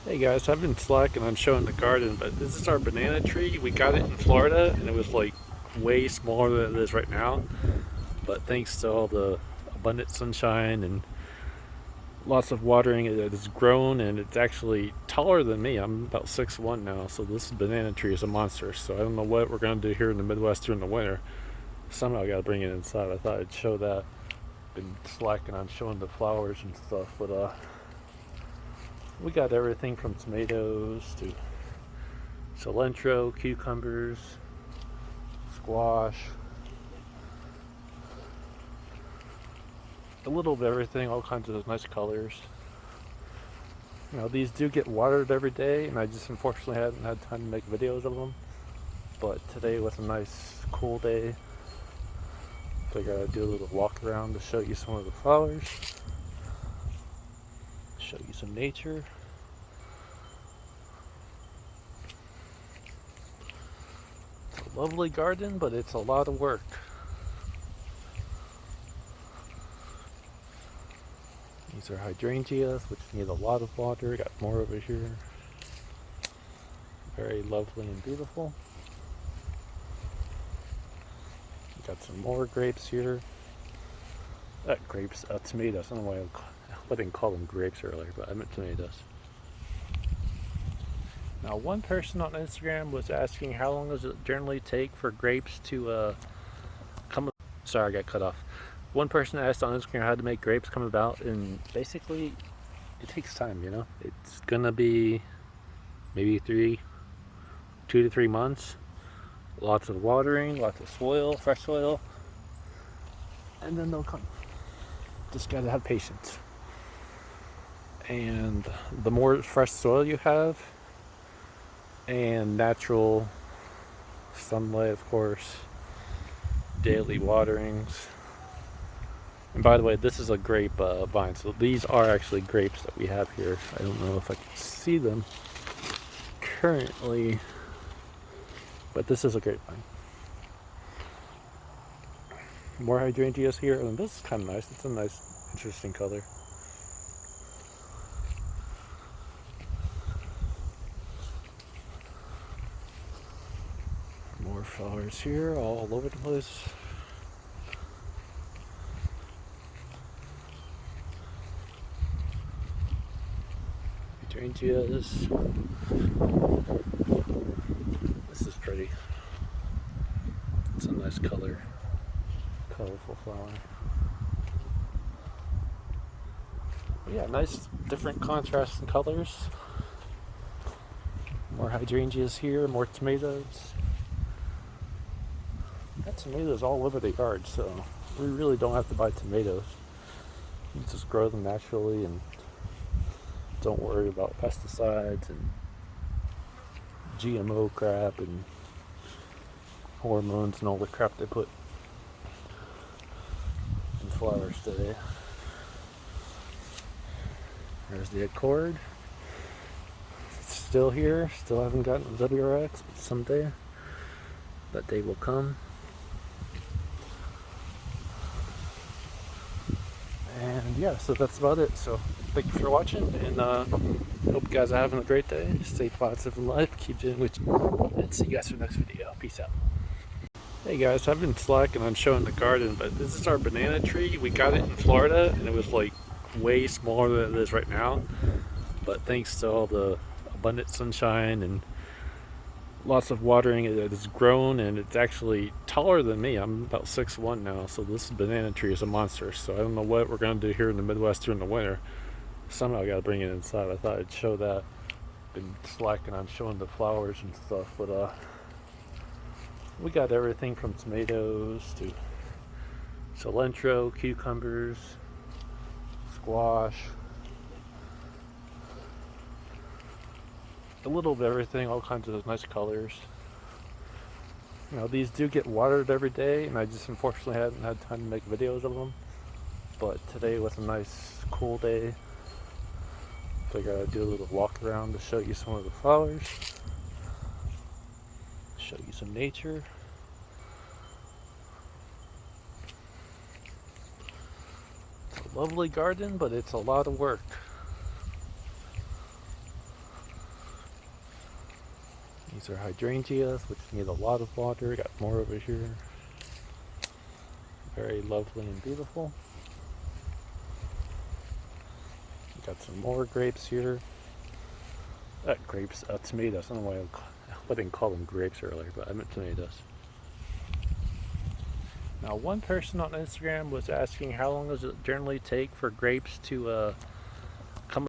Hey guys, I've been slacking on showing the garden, but this is our banana tree. We got it in Florida and it was like way smaller than it is right now. But thanks to all the abundant sunshine and lots of watering, it has grown and it's actually taller than me. I'm about 6'1" now, so this banana tree is a monster. So I don't know what we're gonna do here in the Midwest during the winter. Somehow I gotta bring it inside. I thought I'd show that. Been slacking on showing the flowers and stuff, but we got everything from tomatoes to cilantro, cucumbers, squash, a little of everything, all kinds of nice colors. You know, these do get watered every day, and I just unfortunately hadn't had time to make videos of them. But today was a nice, cool day. Figured I'd do a little walk around to show you some of the flowers, show you some nature. It's a lovely garden, but it's a lot of work. These are hydrangeas, which need a lot of water. Got more over here. Very lovely and beautiful. Got some more grapes here. Tomatoes. I don't know why I didn't call them grapes earlier, but I meant tomatoes. Now, one person on Instagram was asking how long does it generally take for grapes to come. Sorry, I got cut off. One person asked on Instagram how to make grapes come about, and basically, it takes time. You know, it's gonna be maybe 2 to 3 months. Lots of watering, lots of soil, fresh soil, and then they'll come. Just gotta have patience. And the more fresh soil you have, and natural sunlight, of course, daily waterings. And by the way, this is a grape vine, so these are actually grapes that we have here. I don't know if I can see them currently, but this is a grapevine. More hydrangeas here, and this is kind of nice. It's a nice, interesting color. More flowers here, all over the place. Hydrangeas. This is pretty. It's a nice color. Colorful flower. Yeah, nice different contrasts in colors. More hydrangeas here, more tomatoes. Got tomatoes all over the yard, so we really don't have to buy tomatoes. You just grow them naturally and don't worry about pesticides and GMO crap and hormones and all the crap they put in flowers today. There's the accord. It's still here. Still haven't gotten the WRX, but someday that day will come. And yeah, so that's about it. So thank you for watching, and hope you guys are having a great day. Stay positive in life. Keep doing what you, and see you guys for the next video. Peace out. Hey guys, I've been slacking on showing the garden, but this is our banana tree. We got it in Florida and it was like way smaller than it is right now. But thanks to all the abundant sunshine and lots of watering, it has grown and it's actually taller than me. I'm about 6'1" now, so this banana tree is a monster. So I don't know what we're gonna do here in the Midwest during the winter. Somehow I gotta bring it inside. I thought I'd show that. Been slacking on showing the flowers and stuff, but we got everything from tomatoes to cilantro, cucumbers, squash, a little of everything, all kinds of nice colors. You know, these do get watered every day, and I just unfortunately hadn't had time to make videos of them. But today was a nice, cool day. Figured I'd do a little walk around to show you some of the flowers, show you some nature. It's a lovely garden, but it's a lot of work. These are hydrangeas, which need a lot of water. Got more over here. Very lovely and beautiful. Got some more grapes here. Tomatoes. I don't know why I didn't call them grapes earlier, but I meant tomatoes. Now, one person on Instagram was asking how long does it generally take for grapes to